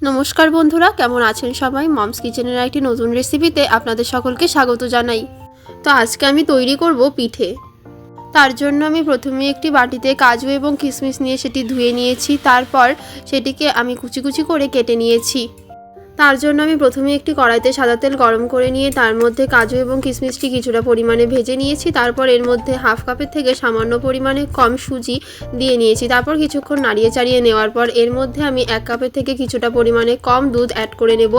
নমস্কার বন্ধুরা, কেমন আছেন সবাই? মমস কিচেনের একটি নতুন রেসিপিতে আপনাদের সকলকে স্বাগত জানাই। তো আজকে আমি তৈরি করব পিঠে। তার জন্য আমি প্রথমে একটি বাটিতে কাজু এবং কিশমিশ নিয়ে সেটি ধুয়ে নিয়েছি। তারপর সেটিকে আমি কুচি কুচি করে কেটে নিয়েছি। তার জন্য আমি প্রথমে একটি কড়াইতে সাদা তেল গরম করে নিয়ে তার মধ্যে কাজু এবং কিশমিশটি কিছুটা পরিমাণে ভেজে নিয়েছি। তারপর এর মধ্যে হাফ কাপের থেকে সামান্য পরিমাণে কম সুজি দিয়ে নিয়েছি। তারপর কিছুক্ষণ নাড়িয়ে চাড়িয়ে নেওয়ার পর এর মধ্যে আমি 1 কাপের থেকে কিছুটা পরিমাণে কম দুধ অ্যাড করে নেব।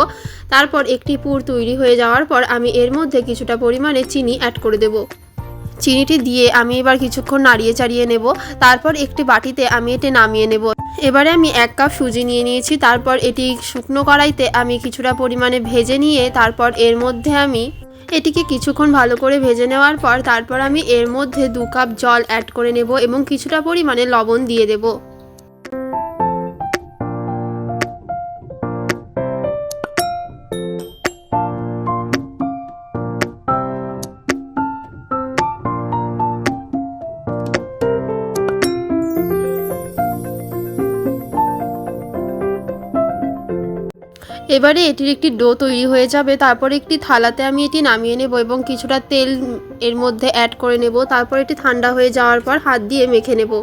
তারপর একটি পুর তৈরি হয়ে যাওয়ার পর আমি এর মধ্যে কিছুটা পরিমাণে চিনি অ্যাড করে দেব। চিনিটি দিয়ে আমি এবার কিছুক্ষণ নাড়িয়ে চাড়িয়ে নেব। তারপর একটি বাটিতে আমি এটি নামিয়ে নেব। এবারে আমি 1 কাপ সুজি নিয়ে নিয়েছি। তারপর এটি শুকনো কড়াইতে আমি কিছুটা পরিমাণে ভেজে নিয়ে তারপর এর মধ্যে আমি এটিকে কিছুক্ষণ ভালো করে ভেজে নেওয়ার পর তারপর আমি এর মধ্যে 2 কাপ জল অ্যাড করে নেব এবং কিছুটা পরিমাণে লবণ দিয়ে দেব। এবারে এটির একটি ডো তৈরি হয়ে যাবে। তারপর একটি থালাতে আমি এটি নামিয়ে নেব এবং কিছুটা তেল এর মধ্যে অ্যাড করে নেব। তারপর এটি ঠান্ডা হয়ে যাওয়ার পর হাত দিয়ে মেখে নেব।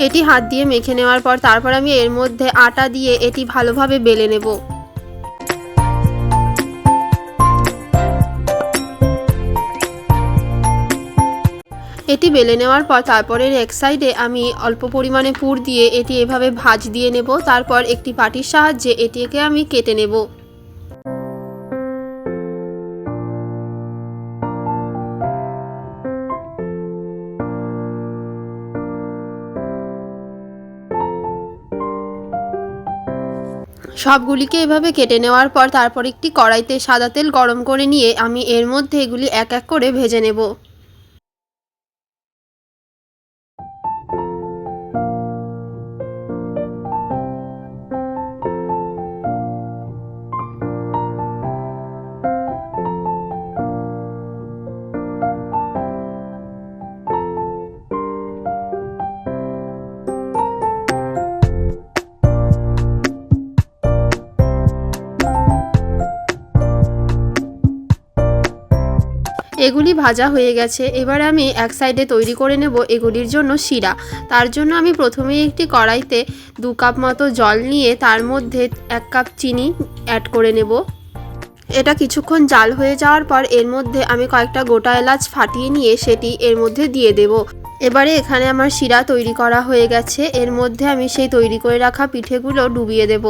এটি হাত দিয়ে মেখে নেওয়ার পর তারপর আমি এর মধ্যে আটা দিয়ে এটি ভালোভাবে বেলে নেব। এটি বেলে নেওয়ার পর তারপরের এক সাইডে আমি অল্প পরিমাণে পুর দিয়ে এটি এভাবে ভাঁজ দিয়ে নেব। তারপর একটি পাটির সাহায্যে এটিকে আমি কেটে নেব। সবগুলিকে এভাবে কেটে নেওয়ার পর তারপর একটি কড়াইতে সাদা তেল গরম করে নিয়ে আমি এর মধ্যে এগুলি এক এক করে ভেজে নেব। এগুলি ভাজা হয়ে গেছে। এবার আমি এক সাইডে তৈরি করে নেব এগুলির জন্য শিরা। তার জন্য আমি প্রথমেই একটি কড়াইতে 2 কাপ মতো জল নিয়ে তার মধ্যে 1 কাপ চিনি অ্যাড করে নেব। এটা কিছুক্ষণ জাল হয়ে যাওয়ার পর এর মধ্যে আমি কয়েকটা গোটা এলাচ ফাটিয়ে নিয়ে সেটি এর মধ্যে দিয়ে দেব। এবারে এখানে আমার শিরা তৈরি করা হয়ে গেছে। এর মধ্যে আমি সেই তৈরি করে রাখা পিঠেগুলো ডুবিয়ে দেব।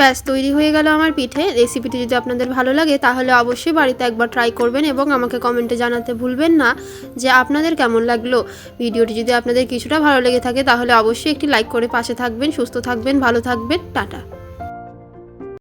ব্যাস তৈরি হয়ে গেল আমার পিঠে। রেসিপিটি যদি আপনাদের ভালো লাগে তাহলে অবশ্যই বাড়িতে একবার ট্রাই করবেন এবং আমাকে কমেন্টে জানাতে ভুলবেন না যে আপনাদের কেমন লাগলো। ভিডিওটি যদি আপনাদের কিছুটা ভালো লেগে থাকে তাহলে অবশ্যই একটি লাইক করে পাশে থাকবেন। সুস্থ থাকবেন, ভালো থাকবেন। টাটা।